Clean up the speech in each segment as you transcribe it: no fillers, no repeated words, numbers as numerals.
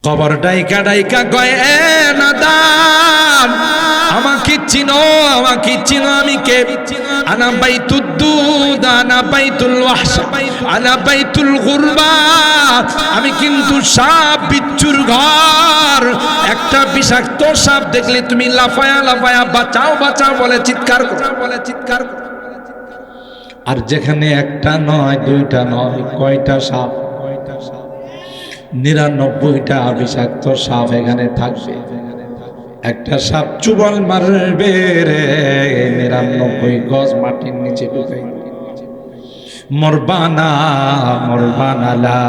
কবর ডাইকা ডাইকা কয় এ নাদান আমাকে চিনো আমি কে? আনা বাইতুদ দুদ আনা বাইতুল ওয়াহশ আনা বাইতুল গুরবা। আমি কিন্তু সাপ বিচ্ছুর ঘর। একটা বিষাক্ত সাপ দেখলে তুমি লাফায়া লাফায়া বাঁচাও বাঁচাও বলে চিৎকার করো। আর যেখানে একটা নয় দুইটা নয় কয়টা সাপ? 99টা বিষাক্ত সাপ এখানে থাকবে। একটা সাপ চুবল মারবে রে, 99 গজ মাটির নিচে ঢুকাই। মরবানা লা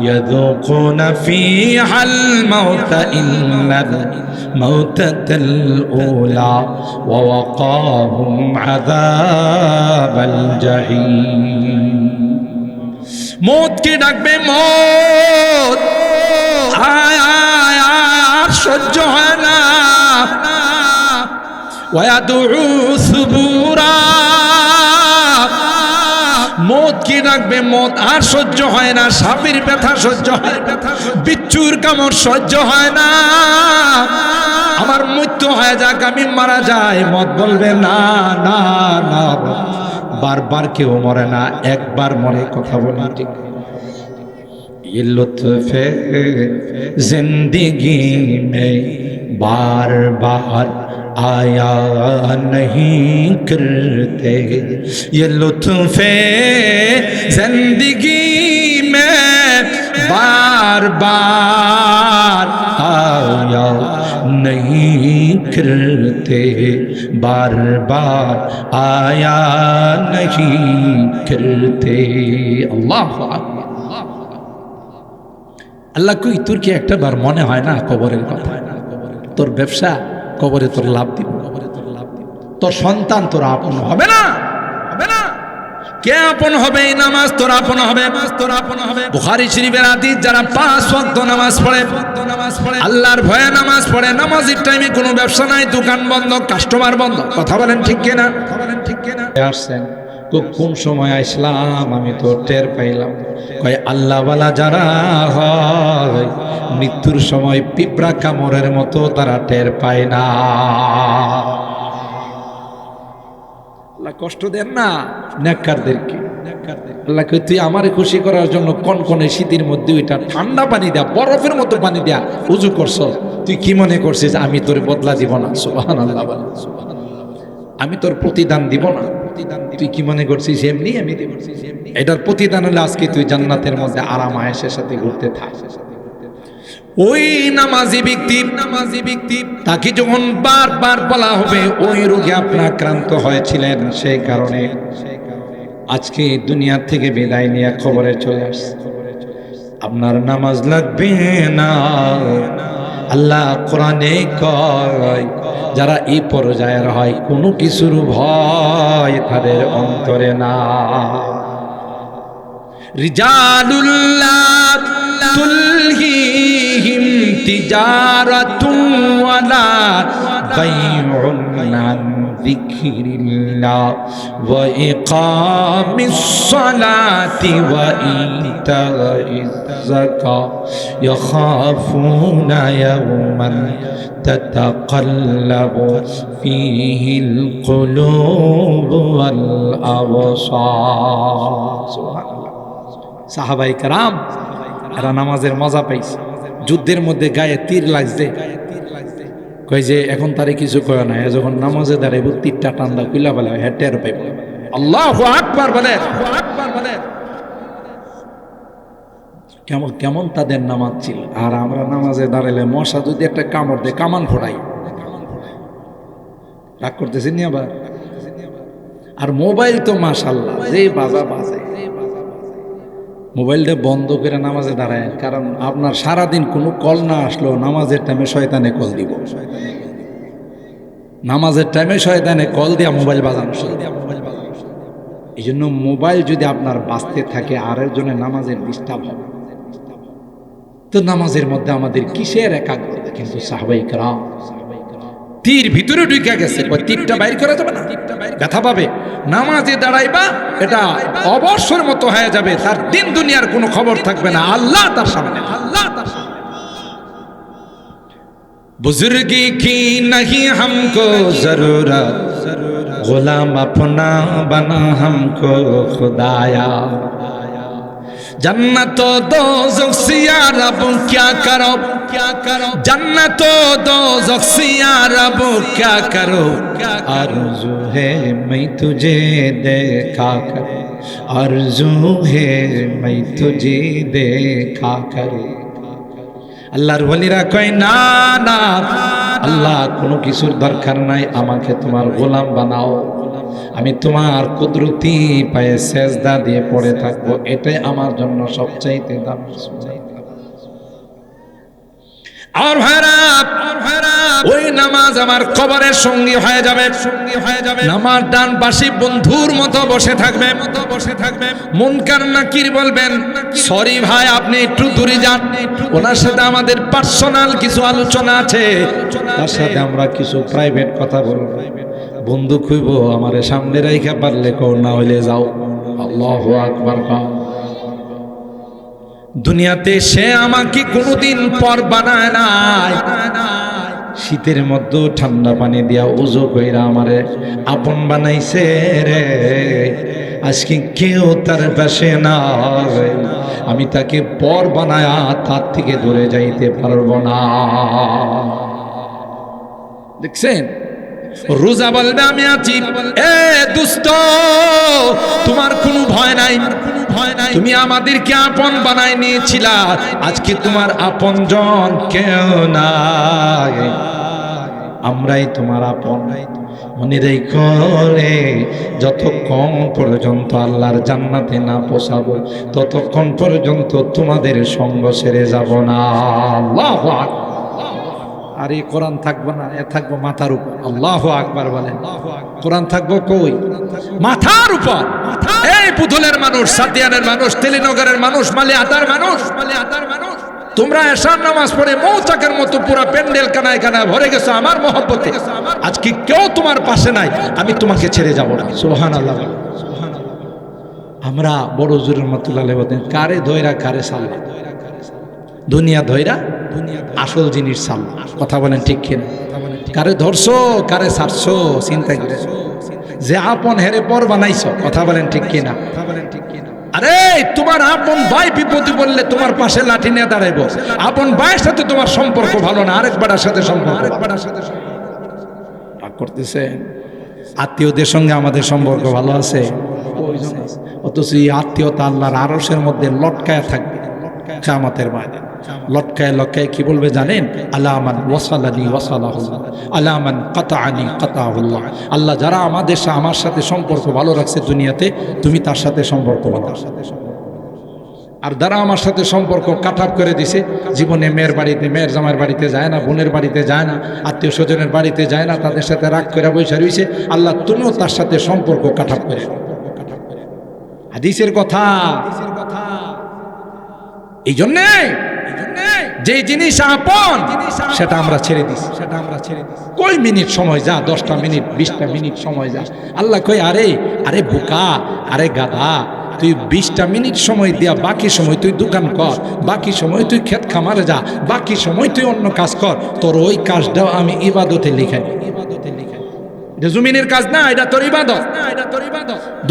ইয়াযুকুনা ফিহাল মাউতা ইল্লাল মাউতাতাল উলা ওয়া ওয়াকাহুম আযাবাল জাহিম। মৌতকে ডাকবে, মৌত আয় আয় আর সহ্য হয় না। ওয়াদউ সুবুরা, মৌতকে ডাকবে, মৌত আর সহ্য হয় না। সাপের ব্যথা সহ্য হয় না, বিচ্ছুর কামড় সহ্য হয় না। আমার মৃত্যু হয়ে যাক, আমি মারা যাই। মত বলবে না না না, বারবার কেউ মরে না, একবার মরে। কথা বলি ঠিক? ये लुत्फ़ जिंदगी में बार बार आया नहीं करते। ये लुत्फ़ जिंदगी में बार बार आया नहीं करते, बार बार आया नहीं करते। अल्लाह আল্লাহ কই, তোর কি একটা বার মনে হয় না কবরের কথা? তোর ব্যবসা কবরে তোর লাভ দিব, তোর সন্তান তোর আপন হবে না। কে আপন হবে? এই নামাজ তোর আপন হবে। বুখারী শরীফের হাদিস, যারা 5 ওয়াক্ত নামাজ পড়ে, আল্লাহর ভয়ে নামাজ পড়ে, নামাজের টাইমে কোনো ব্যবসা নাই, দোকান বন্ধ, কাস্টমার বন্ধ। কথা বলেন ঠিক কিনা? আসছেন কোন সময় আসলাম আমি তো টের পাইলাম। কয় আল্লাহওয়ালা যারা হয় মৃত্যুর সময় পিঁপড়া কামড়ের মতো তারা টের পায় না। আল্লাহ কষ্ট দেন না নেককারদেরকে। আল্লাহ কয়, তুই আমারে খুশি করার জন্য কনকনে শীতের মধ্যে ওইটা ঠান্ডা পানি দেয়া, বরফের মতো পানি দেয়া উযু করছ। তুই কি মনে করছিস আমি তোর বদলা দিব না? সুবহানাল্লাহ, আমি তোর প্রতিদান দিব না। তুই কি মনে করছিস এমনি আমি দেব? এটার প্রতিদান হলে আজকে তুই জান্নাতের মধ্যে আরাম আয়েশের সাথে ঘুরতে থাক। ওই নামাজি ব্যক্তি তাকে যখন বারবার বলা হবে ওই রোগে আপনি আক্রান্ত হয়েছিলেন, সেই কারণে আজকে দুনিয়া থেকে বিদায় নিয়ে খবরে চলে আসছে, আপনার নামাজ লাগবে না। আল্লাহ কোরআনে কয়, যারা এই পর্যায়ের হয় কোনো কিছুর ভয় তাদের অন্তরে না। রিজালুল্লাহ তুলহিহিম তিজারাতুন ওয়ালা বাইউন আন যিকরিল্লাহ ওয়া ইকামিস সালাতি ওয়া ইতাইজ যাকাত ইয়াখাফুনা ইয়াওমান তাতাকাল্লাবু ফীহিল কুলুব ওয়াল আবসার। সুবহানাল্লাহ। সাহাবায়ে কেরাম এরা নামাজের মজা পাইছে। যুদ্ধের মধ্যে গায়ে তীর লাগছে, কয় যে এখন তারে কিছু কয় না, যখন নামাজে দাঁড়াইব তীরটা টান্ডা কুইলা বলে হেটের পাইব। আল্লাহু আকবার বলে। কেমন তাদের নামাজ ছিল। আর আমরা নামাজে দাঁড়াইলে মশা যদি একটা কামড় দেয় কামান ফোড়াই। রাগ করতেছেন নি আবার? আর মোবাইল তো মাশাআল্লাহ যে বাজে, মোবাইলটা বন্ধ করে নামাজে দাঁড়ায়, কারণ আপনার সারাদিন কোনো কল না আসলেও নামাজের টাইমে শয়তানে কল দিব। নামাজের টাইমে শয়তানে কল দিয়া মোবাইল বাজানো শুরু। এই জন্য মোবাইল যদি আপনার বাঁচতে থাকে আর একজনের নামাজের ডিস্টার্ব হবে, তো নামাজের মধ্যে আমাদের কিসের একাগ্রতা? কিন্তু সাহাবায়ে কেরাম তীর ভিতরে ঢুকে গেছে, তীরটা বাইর করা যাবে না, ব্যথা পাবে। নামাজে দাঁড়াইবা এটা অবসর মতো হয়ে যাবে, তার দিন দুনিয়ার কোনো খবর থাকবে না। আল্লাহ তার সামনে। बुजुर्गी की नहीं हमको जरूरत, गुलाम अपना बना हमको खुदाया। जन्नत दो ज़ख्सिया रब क्या करो, क्या करो, जन्नत दो ज़ख्सिया रब क्या करो, आरज़ू है मैं तुझे देखा कर, आरज़ू है मैं तुझे देखा कर। আল্লাহর ওয়ালিরা কয় না না, আল্লাহ কোনো কিছুর দরকার নাই, আমাকে তোমার গোলাম বানাও, আমি তোমার কুদরতি পায়ে সেজদা দিয়ে পড়ে থাকবো, এটাই আমার জন্য সবচাইতে দামি। আর ভাইরা, ওই নামাজ আমার কবরের সঙ্গী হয়ে যাবে, সঙ্গী হয়ে যাবে। নামাজ ডান পাশে বন্ধুর মতো বসে থাকবে, মতো বসে থাকবে। মুনকার নাকির বলবেন, সরি ভাই আপনি একটু দূরে যান, ওনার সাথে আমাদের পার্সোনাল কিছু আলোচনা আছে, তার সাথে আমরা কিছু প্রাইভেট কথা বলবো। বন্ধু খুইব আমারে সামনে রাইখা পারলে কও, না হইলে যাও। আল্লাহু আকবার। দুনিয়াতে সে আমাকে কোনোদিন পর বানায় নাই, শীতের মধ্যে ঠান্ডা পানি দিয়া উজু কইরা আমারে আপন বানাইছে রে। আজকে কেউ তার পাশে নাই, আমি তাকে পর বানায়া তার থেকে দূরে যাইতে পারবো না। দেখছেন, রোজা বলবে আমি আছি, এ দুষ্ট তোমার কোনো ভয় নাই, তুমি আমাদেরকে আপন বানাই নিয়েছিলা, আজকে তোমার আপন জন কেউ নাই, আমরাই তোমার আপন। মনে রেখো রে, যতক্ষণ পর্যন্ত আল্লাহর জান্নাতে না পৌঁছাবো ততক্ষণ পর্যন্ত তোমাদের সঙ্গ ছেড়ে যাব না। আল্লাহু আকবার। আর এই কোরআন থাকবো না, এ থাকবো মাথার উপর। আল্লাহু আকবার বলেন। কোরআন থাকবো কই? মাথার উপর। এই পুতুলের মানুষ, সাদিয়ানের মানুষ, তেলিনগরের মানুষ, মালিয়াতার মানুষ, মালিয়াতার মানুষ, তোমরা এশার নামাজ পড়ে মৌচাকের মতো পুরা প্যান্ডেল কানায় কানায় ভরে গেছো আমার মহব্বতে, আজকে কেউ তোমার পাশে নাই, আমি তোমাকে ছেড়ে যাব না। সুবহানাল্লাহ। আমরা বড় হুজুর রহমাতুল্লাহ আলাইহি বলেন, কারে ধইরা কারে সাল্লা, দুনিয়া ধইরা আসল জিনিস সাল্লা। কথা বলেন ঠিক কিনা? কারে ধরছো কারে ছাড়ছো চিন্তা করে, যে আপন হেরে পর বানাইছো। কথা বলেন ঠিক কিনা? আরে তোমার আপন ভাই বিপদে পড়লে তোমার পাশে লাঠি নিয়ে দাঁড়াইবো, আপন ভাইয়ের সাথে তোমার সম্পর্ক ভালো না, আরেক বাড়ার সাথে সম্পর্ক করতেছে। আত্মীয়দের সঙ্গে আমাদের সম্পর্ক ভালো আছে, অথচ এই আত্মীয়তা আল্লাহর আরশের মধ্যে লটকায় থাকবে কিয়ামতের ময়দানে। লটকায় লটকায় কি বলবে জানেন? আলামান ওয়াসালানি ওয়াসালাহুল্লাহ, আলামান কাতাআনি কাতাহুল্লাহ। আল্লাহ যারা আমার সাথে সম্পর্ক ভালো রাখছে দুনিয়াতে, তুমি তার সাথে সম্পর্ক ভালো, আর যারা আমার সাথে সম্পর্ক কাটাপ করে দিছে, জীবনে মেয়ের বাড়িতে, মেয়ের জামাইয়ের বাড়িতে যায় না, বোনের বাড়িতে যায় না, আত্মীয় স্বজনের বাড়িতে যায় না, তাদের সাথে রাগ করে বসে রইছে, আল্লাহ তুমিও তার সাথে সম্পর্ক কাটাপ করে। হাদিসের কথা। এই জন্যে যে জিনিস আপন সেটা আমরা ছেড়ে দিছি, সেটা আমরা ছেড়ে দিছি। কই মিনিট সময় যা, 10টা মিনিট 20টা মিনিট সময় যা, আল্লাহ কই আরে আরে বোকা, আরে গাধা, তুই 20টা মিনিট সময় দিয়া বাকি সময় তুই দোকান কর, বাকি সময় তুই ক্ষেত খামারে যা, বাকি সময় তুই অন্য কাজ কর, তোর ওই কাজটাও আমি ইবাদতে লিখাই। এটা জমিনের কাজ না, এটা তোর ইবাদত।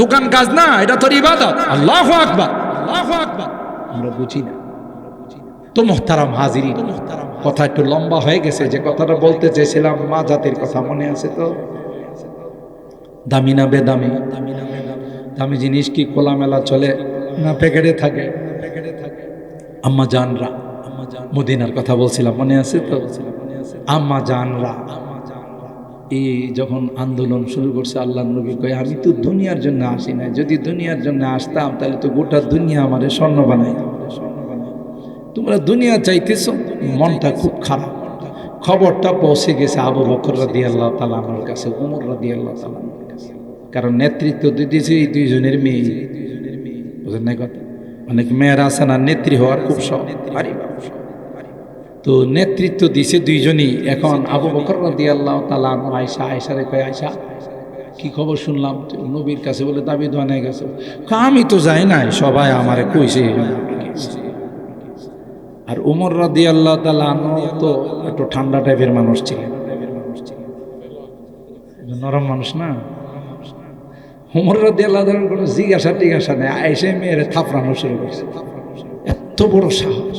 দোকান কাজ না, এটা তোর ইবাদত। আল্লাহু আকবার, আল্লাহু আকবার। আমরা বুঝি না তো মোহতারাম হাজিরিন। কথা একটু লম্বা হয়ে গেছে, যে কথাটা বলতে চেয়েছিলাম মা জাতির কথা মনে আছে তো? দামি না বেদামি? দামি জিনিস কি খোলামেলা চলে না প্যাকেটে থাকে? আম্মা জানরা, মদিনার কথা বলছিলাম মনে আছে তো? আম্মা জানরা এই যখন আন্দোলন শুরু করছে, আল্লাহ নবী কয় আমি তো দুনিয়ার জন্য আসি না, যদি দুনিয়ার জন্য আসতাম তাহলে তো গোটা দুনিয়া আমারে স্বর্ণ বানাই। তোমরা দুনিয়া চাইতেছ, মনটা খুব খারাপ। খবরটা পৌঁছে গেছে আবু বকর রাদিয়াল্লাহু তাআলা আনহুর কাছে, ওমর রাদিয়াল্লাহু তাআলা আনহুর কাছে, কারণ নেতৃত্ব দিতেছে এই দুইজনের মেয়ে। বুঝেন না কথা? অনেক মেয়েরা আছে না নেত্রী হওয়ার খুব শখ, তো নেতৃত্ব দিছে দুইজনই। এখন আবু বকর রাদিয়াল্লাহু তাআলা আনহু আয়েশারে কয়, আয়েশা কি খবর শুনলাম নবীর কাছে বলে দাবি দোয়ানে গেছে। আমি তো যাই নাই, সবাই আমারে কইছে। আর উমর রাদিয়াল্লাহু তাআলা আনহু তো একটু ঠান্ডা টাইপের মানুষ ছিলেন, নরম মানুষ না। উমর রাদিয়াল্লাহু তাআলা কোনো জিজ্ঞাসা নেই, আয়েশা মেয়েরে থাপড়ানো শুরু করছে। এত বড় সাহস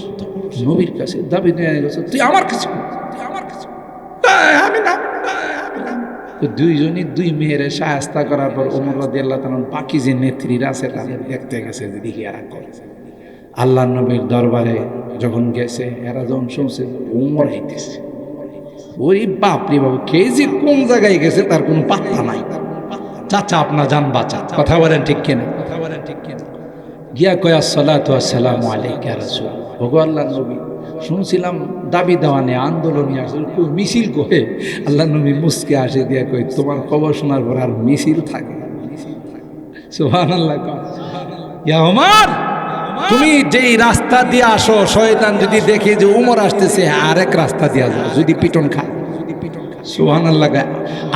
নবীর কাছে দাবি নিয়ে গেছে, তুই আমার কাছে, আমি না। দুইজনই দুই মেয়েরে শায়েস্তা করার পর ওমর রাদিয়াল্লাহু তাআলা বাকি যে নেত্রীরা আছে তাদের দেখতে গেছে দিকে এরা করে। আল্লাহ নবীর দরবারে যখন গেছে, এরা যখন শুনছে ওমর আইতেছে, ওই বাপরে বাবু, কে যে কোন জায়গায় গেছে তার কোনো পাত্তা নাই। চাচা আপনার জান বাঁচা, কথা বলেন ঠিক কিনা? গিয়া কয় আসসালাতু ওয়াসসালামু আলাইকা ইয়া রাসূল। ওগো আল্লাহর নবী, শুনছিলাম দাবি দেওয়ানে আন্দোলনী আসলে কই মিছিল কহে। আল্লাহর নবী মুসকে আসে দিয়া কই, তোমার খবর শোনার পর আর মিছিল থাকে? সুবহানাল্লাহ। ইয়া ওমর, তুমি যেই রাস্তা দিয়ে আসো, শয়তান যদি দেখে যে উমর আসতেছে, আরেক রাস্তা দিয়া যাও, যদি পিটন খায়। সুবহানাল্লাহ।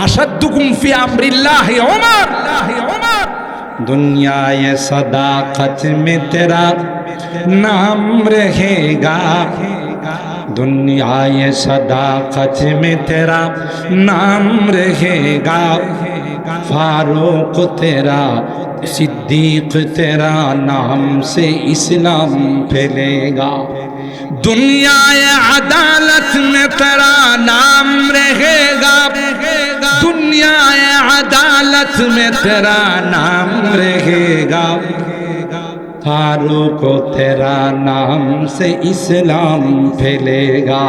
আশাদুকুম ফি আমরিল্লাহি ওমর, दुनिया ये सदाकत में तेरा नाम रहेगा, दुनिया ये सदाकत में तेरा नाम रहेगा, फारूक तेरा सिद्दीक तेरा नाम से इस्लाम फैलेगा, दुनिया ये अदालत में तेरा नाम रहेगा, दुनिया ये अदालत में तेरा नाम रहेगा, फारूक तेरा नाम से इस्लाम फैलेगा,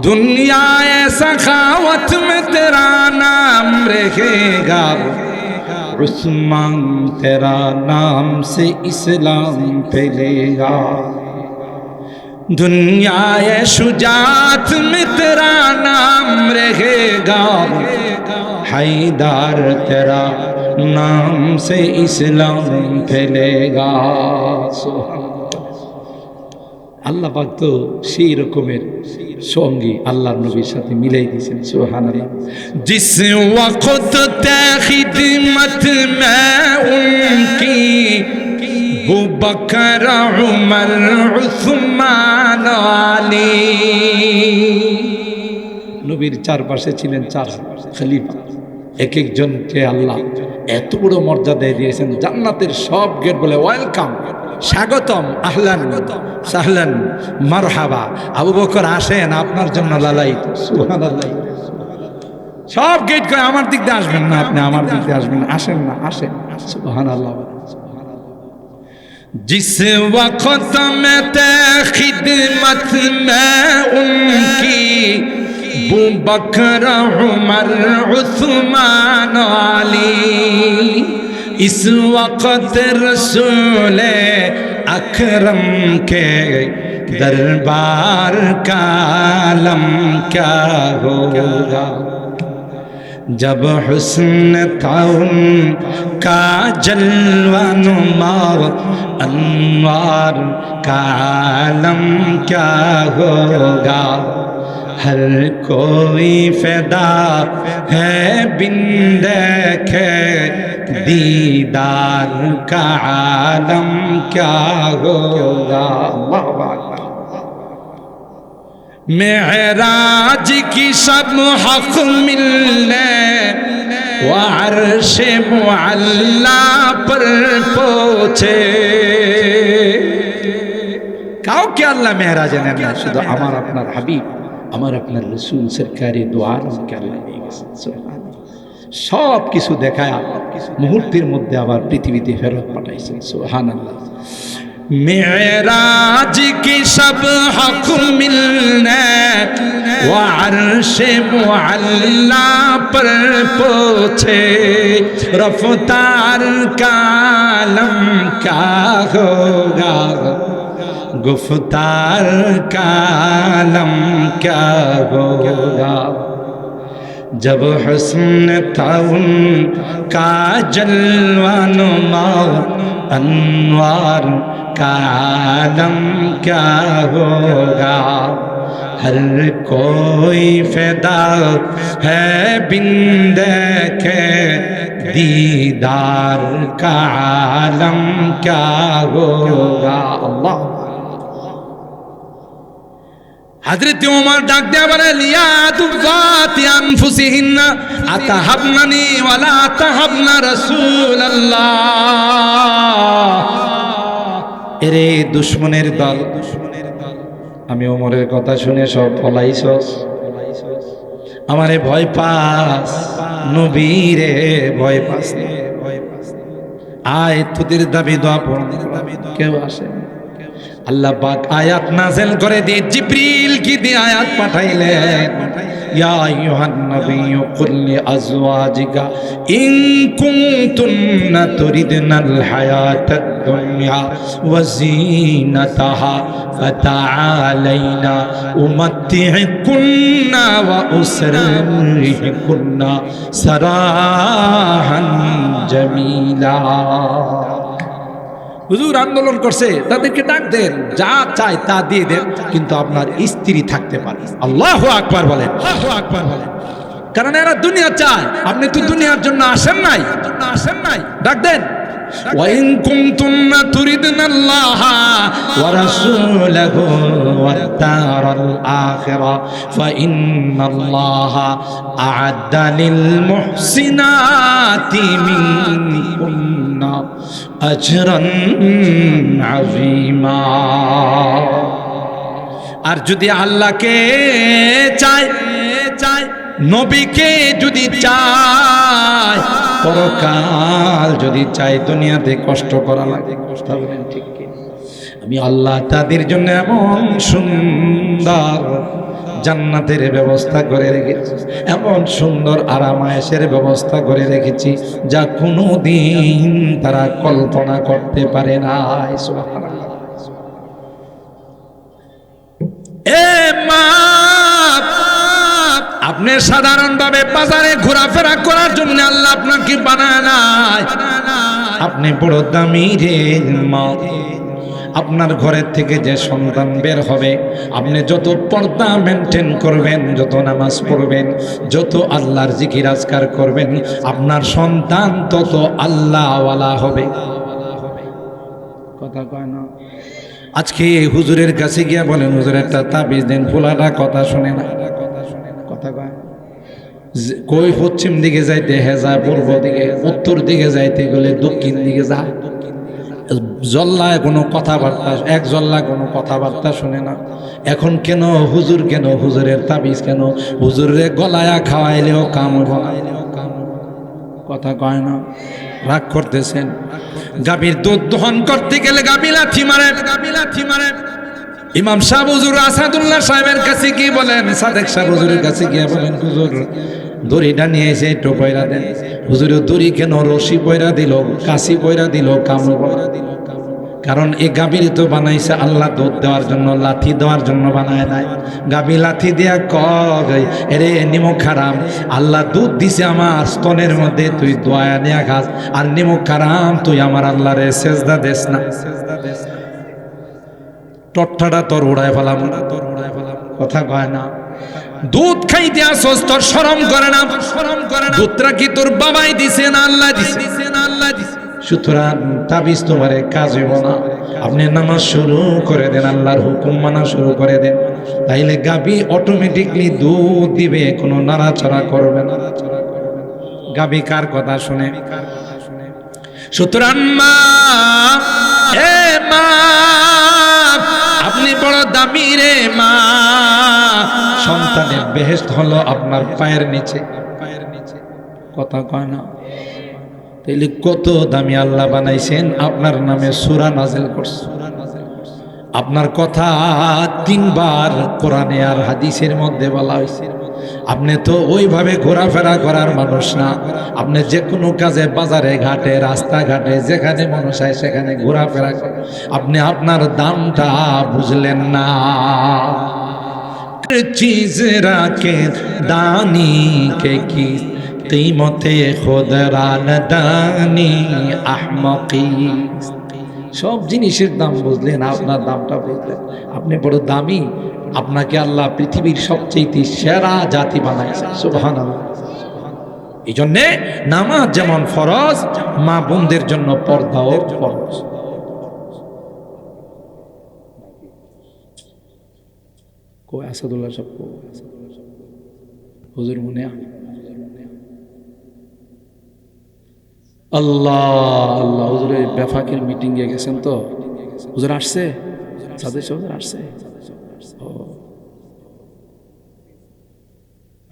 दुनिया ये सखावत में तेरा नाम रहेगा, उस्मान तेरा नाम से इस्लाम फैलेगा, दुनिया ये शुजात में तेरा नाम रहेगा, हैदर तेरा नाम से इस्लाम फैलेगा। আল্লাহ পাক তো সেই রকমের সঙ্গী আল্লাহর নবীর সাথে মিলাই দিয়েছেন। সুবহানাল্লাহ। जिस वक्त খিদমত में उनकी वो बकर उमर उस्मान आली, নবীর চারপাশে ছিলেন চার খলিফা, এক একজনকে আল্লাহ এত বড় মর্যাদা দিয়েছেন। জান্নাতের সব গেট বলে ওয়েলকাম, স্বাগতম, আহলান সাহলান মারহাবা, আবু বকর আসেন, আপনার জন্য লালায়িত। সুবহানাল্লাহ। সব গেট করে আমার দিক দিয়ে আসবেন না, আপনি আমার দিক দিয়ে আসবেন, আসেন না, আসেন। সুবহানাল্লাহ। जिस वक्त में ते खिदमत में उनकी बू बकर उमर उस्मान अली, इस वक्त रसूल अकरम के दरबार का आलम क्या होगा, जब हुस्न था उनका जलवा नुमा, अनवार का आलम क्या होगा, हर कोई फिदा है बिन देखे दीदार का आलम क्या होगा। मेराज की सब हक मिलने व अर्श मुअल्ला पर पहुँचे, কাউকে আল্লাহ মেরাজে নেন না, শুধু আমার আপনার হাবিব, আমার আপনার রসুল সরকারি দোয়ার আমাকে আল্লাহ নিয়ে গেছেন। সব কিছু দেখায় মুহূর্তের মধ্যে আবার পৃথিবীতে ফেরত পাঠাইছেন। সুবহানাল্লাহ। मेराज की सब हक मिलने व अर्श मुअल्ला पर पहुँचे, रफ्तार का आलम क्या होगा, गुफ्तार का आलम क्या होगा, जब हुस्न था उनका जलवा नुमा, अनवार का आलम क्या होगा, हर कोई फिदा है बिन देखे दीदार का आलम क्या होगा। अल्लाह হযরত ওমর ডাক দেয়া বলেন, ইয়া দুযাতি আনফুসিহিন্না আতাহাবনানি ওয়ালা আতাহাবনা রাসূলুল্লাহ। এরে দুশমনের দল, আমি ওমরের কথা শুনে সব পলাইছস, আমারে ভয় পাস, নবীরে ভয় পাস। আয় তোদের দাবি দোয়া পড়, কেউ আসে না। আল্লাহ পাক আয়াত নাযিল করে দিয়ে জিবরিল কি দিয়ে আয়াত পাঠাইলেন, ইয়া আইয়ুহান নাবিয়্যু কুল লিআজওয়াজিকা ইন কুনতুন্না তুরিদনাল হায়াতাদ দুনিয়া ওয়া যিনাতাহা ফাতাআলাইনা উমাত্তি'কুন্না ওয়া উসরিহুকুন্না সারাহান জামিলা। হুজুর আন্দোলন করছে, তাদেরকে ডাক দেন, যা চায় তা দিয়ে দেন, কিন্তু আপনার স্ত্রী থাকতে পারে। আল্লাহু আকবার বলেন, আল্লাহু আকবার বলেন। কারণ এরা দুনিয়া চায়, আপনি তো দুনিয়ার জন্য আসেন নাই, ডাক দেন। وَإِن كُنتُنَّ تُرِدْنَ اللَّهَ وَرَسُولَهُ وَالدَّارَ الْآخِرَةَ فَإِنَّ اللَّهَ أَعَدَّ لِلْمُحْسِنَاتِ مِنكُنَّ أَجْرًا عَظِيمًا। আর যদি আল্লাহকে চায়, নবীকে যদি চায়, পরকাল যদি চাই, দুনিয়াতে কষ্ট করা লাগে, কষ্ট বলেন ঠিক কি? আমি আল্লাহ তাদের জন্য এমন সুন্দর জান্নাতের ব্যবস্থা করে রেখেছি, এমন সুন্দর আরামায়েশের ব্যবস্থা করে রেখেছি, যা কোনোদিন তারা কল্পনা করতে পারে না। সুবহানাল্লাহ। এ মা, আপনি সাধারণভাবে বাজারে ঘোরাফেরা করার জন্য আল্লাহ আপনাকে বানায় নাই, আপনি বড় দামি রে মা। আপনার ঘরের থেকে যে সন্তান বের হবে, আপনি যত পর্দা মেনটেন করবেন, যত নামাজ পড়বেন, যত আল্লাহর জিকির আজকার করবেন, আপনার সন্তান তত আল্লাহওয়ালা হবে। কথা কয় না? আজকে হুজুরের কাছে গিয়া বলেন, হুজুর একটা তাবিজ দেন, পোলাটা কথা শুনে না, কথা কয়। কই পশ্চিম দিকে যাইতে হেজা, পূর্ব দিকে, উত্তর দিকে যাইতে গেলে দক্ষিণ দিকে যা। জল্লায় কোনো কথাবার্তা, এক জল্লা কোনো কথাবার্তা শুনে না। এখন কেন হুজুর, কেন হুজুরের তাবিজ, কেন হুজুরের গলায়া খাওয়াইলেও কাম হবে না, কথা কয় না। রাগ করতেছেন। গাভীর দুধ দহন করতে গেলে গাভী লাথি মারে। ইমাম সাহেব হুজুর আসাদুল্লাহ সাহেবের কাছে গিয়ে বলেন, সাদেক সাহেব হুজুরের কাছে গিয়ে বলেন, হুজুর দড়িটা নিয়ে এসে একটু পয়রা দেন। হুজুর দড়ি কেন, রশি পয়রা দিল, কাশি পয়রা দিল, কামড় পয়রা দিল। কারণ এই গাভীর তো বানাইছে আল্লাহ দুধ দেওয়ার জন্য, লাথি দেওয়ার জন্য বানায় নাই। গাভী লাথি দিয়া কয়, এরে নিমক হারাম, আল্লাহ দুধ দিছে আমার স্তনের মধ্যে, তুই দোয়া নিয়া খাস, আর নিমক হারাম, তুই আমার আল্লাহরে সেজদা দেস না। টট্টাটা তোর উড়ায় ফেলাম, কথা কয় না। দুধ খাইতে আসস, তোর শরম করে না? দুধটা কি তোর বাবাই দিছে না আল্লাহ দিছে? সুতরাং তাবিজ তোমার কাজ হইব না। আপনি নামাজ শুরু করে দেন, আল্লাহর হুকুম মানা শুরু করে দেন, তাইলে গাভী অটোমেটিকলি দুধ দিবে, কোনো নাড়াচাড়া করবে না। গাভী কার কথা শুনে? সুতরাং মা, এ মা, আপনি বড় দামি রে মা। সন্তানের বেহেশত হলো আপনার পায়ের নিচে, কথা কয় না? তাইলে কত দামি আল্লাহ বানাইছেন, আপনার নামে সূরা নাযিল করছে। আপনার কথা 3 বার কোরআনে আর হাদিসের মধ্যে বলা হয়েছে। আপনি তো ওইভাবে ঘোরাফেরা করার মানুষ না। আপনি যে কোনো কাজে, বাজারে ঘাটে, রাস্তাঘাটে, যেখানে মানুষ হয় সেখানে ঘোরাফেরা করেন। আপনি আপনার দামটা বুঝলেন না। চিজ রাকে দানি কে কি কিমতে খুদ রানদানি আহমকি। সব জিনিসের দাম বুঝলেন, আপনার দামটা বুঝলেন। আপনি বড় দামি, আপনাকে আল্লাহ পৃথিবীর সবচেয়ে সেরা জাতি বানাইছে। সুবহানাল্লাহ। এই জন্যে নামাজ যেমন ফরজ, মা বোনদের জন্য পর্দাও ফরজ। কো আসাদুল্লাহ সব কো হুজুর মনে আল্লাহ আল্লাহ হুজুরের বেফাকের মিটিংয়ে গেছেন তো হুজুর আসছে সাদের হুজুর আসছে ও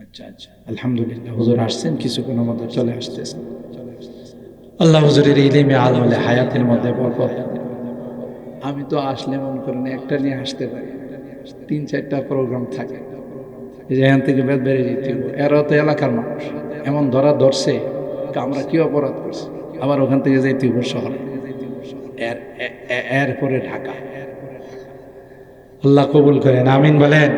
আচ্ছা আচ্ছা আলহামদুলিল্লাহ হুজুর আসছেন কিছুক্ষণের মধ্যে চলে আসতেছেন আল্লাহ হুজুরের ইলমে আলমে হায়াতের মধ্যে বরকত। আমি তো আসলে মনে করেন একটা নিয়ে আসতে পারি 3-4টা প্রোগ্রাম থাকে এখান থেকে বেদ বেড়ে যেতে এরা তো এলাকার মানুষ এমন ধরছে আমরা কি অপরাধ করছি আবার ওখান থেকে যাইতে শহরে এরপরে ঢাকা। আল্লাহ কবুল করেন আমিন বলেন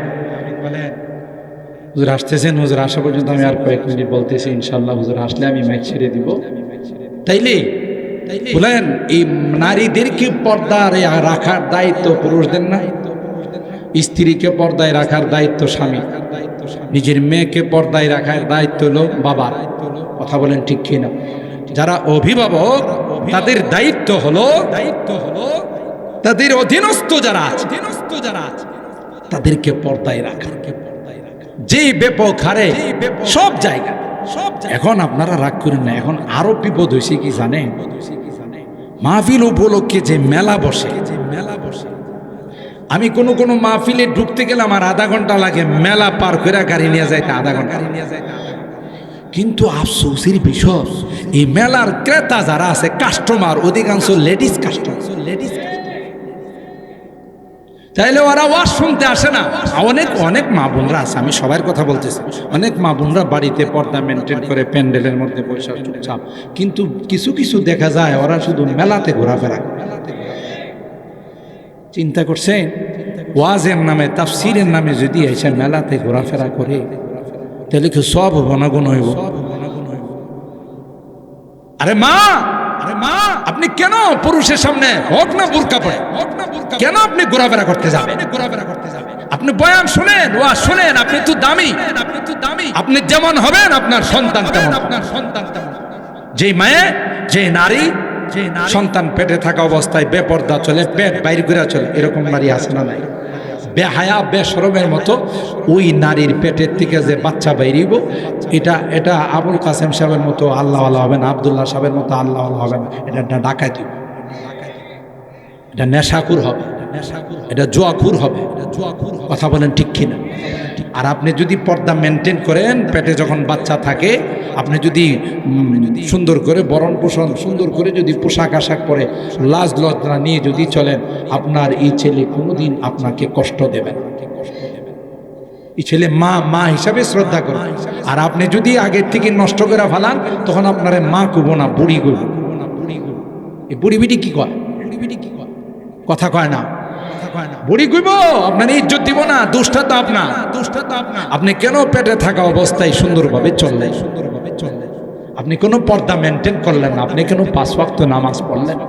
হুজুর আসতেছেন হুজুর আসা পর্যন্ত আমি আর কয়েক মিনিট বলতেছি ইনশাআল্লাহ হুজুর আসলে আমি মাইক ছেড়ে দিব। তাইলে বলেন এই নারীদেরকে পর্দায় রাখার দায়িত্ব পুরুষদের না? স্ত্রীকে পর্দায় রাখার দায়িত্ব স্বামী, নিজের মেয়েকে পর্দায় রাখার দায়িত্ব হলো বাবার। কথা বলেন ঠিক কিনা? যারা অভিভাবক তাদের দায়িত্ব হলো তাদের অধীনস্থ যারা আছে তাদেরকে পর্দায় রাখা। যে ব্যাপক হারে সব জায়গা এখন আপনারা রাগ করেন না, এখন আরো বিপদ হয়েছে কি জানেন? মাহফিল উপলক্ষে যে মেলা বসে আমি কোনো মাহফিলে ঢুকতে গেলে আমার আধা ঘন্টা লাগে, মেলা পার করে গাড়ি নিয়ে যাইতে আধা ঘন্টা। কিন্তু আফসোসের বিষয় এই মেলার ক্রেতা যারা আছে কাস্টমার অধিকাংশ লেডিস কাস্টমার। তাইলে ওরা ওয়াজ শুনতে আসে না। অনেক মা বোনরা আছে, আমি সবার কথা বলতেছি, অনেক মা বোনরা বাড়িতে পর্দা মেনটেন করে প্যান্ডেলের মধ্যে পয়সা চুপচাপ, কিন্তু কিছু দেখা যায় ওরা শুধু মেলাতে ঘোরাফেরা করে। চিন্তা করছেন ওয়াজের নামে তাফসিরের নামে যদি এসে মেলাতে ঘোরাফেরা করে তাহলে কি সব বনাগুণ হইব? আরে মা আপনি কেন পুরুষের সামনে হোক না বুরকা পড়ে কেন আপনি ঘোরাফেরা করতে যাবেন? আপনি বয়ান শুনেন, ওয়াজ শুনেন, আপনি তো দামি, আপনি যেমন হবেন আপনার সন্তান তেমন। যে মায়ে যে নারী সন্তান পেটে থাকা অবস্থায় বেপর্দা চলে, পেট বাইরে ঘুরে চলে, এরকম নারী আছে না নাই? বেহায়া বেশরমের মতো ওই নারীর পেটের থেকে যে বাচ্চা বাইরিব, এটা আবুল কাসেম সাহেবের মতো আল্লাহ হবে না, আব্দুল্লাহ সাহেবের মতো আল্লাহ হবে না, এটা ডাকাতি, এটা নেশাকুর হবে, এটা জুয়াখুর হবে। কথা বলেন ঠিক কিনা? আর আপনি যদি পর্দা মেনটেন করেন, পেটে যখন বাচ্চা থাকে আপনি যদি সুন্দর করে বরণ পোষণ সুন্দর করে যদি পোশাক আশাক পরে লাজ লজ্জা নিয়ে যদি চলেন, আপনার এই ছেলে কোনোদিন আপনাকে কষ্ট দেবে না। এই ছেলে মা হিসাবে শ্রদ্ধা করে। আর আপনি যদি আগের থেকে নষ্ট করে ফেলান তখন আপনার মা কুবো না, বুড়ি কুবো। এই বুড়ি বিটি কি কয়? কথা কয় না, বুড়ি কইব, আপনার ইজ্জত দিব না। দোষটা তো আপনার। আপনি কেন পেটে থাকা অবস্থায় সুন্দরভাবে চললেন? আপনি কোনো পর্দা মেনটেন করলেন না, আপনি কেন 5 ওয়াক্ত নামাজ পড়লেন,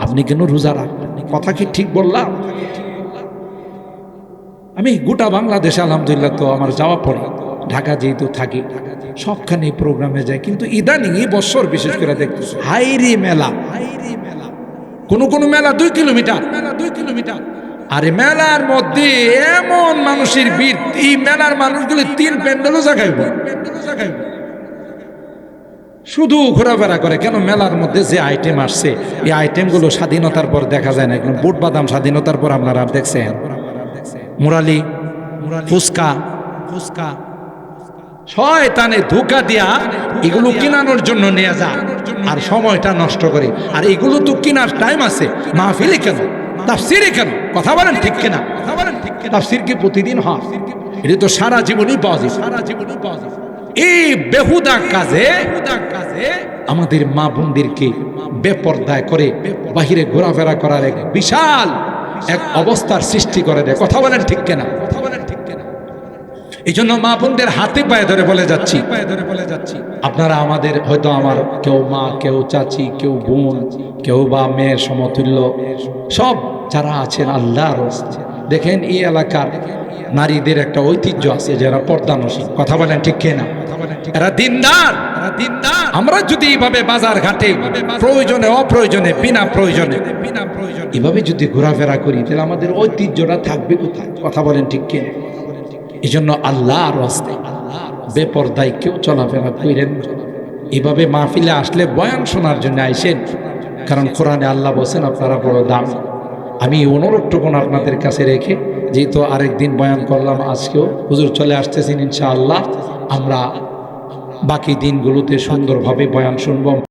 আপনি কেন রোজা রাখলেন? কথা কি ঠিক বললাম? আমি গোটা বাংলাদেশে আলহামদুলিল্লাহ তো আমার যাওয়া পড়ে, ঢাকা যেহেতু থাকি সবখানে প্রোগ্রামে যায়, কিন্তু ইদানিং এই বছর বিশেষ করে দেখতেছি হাইরি মেলা, কোনো মেলা 2 কিলোমিটার, আরে মেলার মধ্যে এমন মানুষের ভিড়, এই মেলার মানুষগুলো 3 প্যান্ডেলও জাগাইব, শুধু ঘোরাফেরা করে। কেন? মেলার মধ্যে যে আইটেম আসছে এই আইটেমগুলো স্বাধীনতার পর দেখা যায় না। একদম বুট বাদাম স্বাধীনতার পর আপনারা আর দেখছেন? মুরালি, ফুচকা, শয়তানে ধোঁকা দিয়া এগুলো কিনানোর জন্য নিয়ে যায় আর সময়টা নষ্ট করে। আর এগুলো তো কেনার টাইম আছে, মাহফিলে কেন, তাফসিরে কেন? কথা বলেন ঠিক কিনা? তাফসির কি প্রতিদিন হয়? এটা তো সারা জীবনই পাওয়া যায়। এই বেহুদা কাজে আমাদের মা বোনদেরকে বেপর্দায় করে বাহিরে ঘোরাফেরা করার এক বিশাল এক অবস্থার সৃষ্টি করে দেয়। কথা বলেন ঠিক কিনা? এই জন্য মা বোনদের হাতে পায়ে ধরে বলে যাচ্ছি, আপনারা আমাদের হয়তো আমার কেউ মা, কেউ চাচি, কেউ বোন, কেউ বা মেয়ের সমতুল্য, সব যারা আছেন আল্লাহর দেখেন এই এলাকার নারীদের একটা ঐতিহ্য আছে যারা পর্দানশীল। কথা বলেন ঠিক কিনা? এরা দিনদার। আমরা যদি এইভাবে বাজার ঘাটে প্রয়োজনে অপ্রয়োজনে বিনা প্রয়োজনে এভাবে যদি ঘোরাফেরা করি তাহলে আমাদের ঐতিহ্যটা থাকবে কোথায়? কথা বলেন ঠিক কিনা? এই জন্য আল্লাহর রাস্তে বেপরদায় কেউ চলাফেরা করেন না। এভাবে মাহফিলে আসলে বয়ান শোনার জন্য আইসেন, কারণ কোরআনে আল্লাহ বলছেন আপনারা বড় দাম। আমি অনুরোধটুকুন আপনাদের কাছে রেখে, যেহেতু আরেকদিন বয়ান করলাম, আজকেও হুজুর চলে আসতেছেন ইনশাআল্লাহ, আমরা বাকি দিনগুলোতে সুন্দরভাবে বয়ান শুনবো।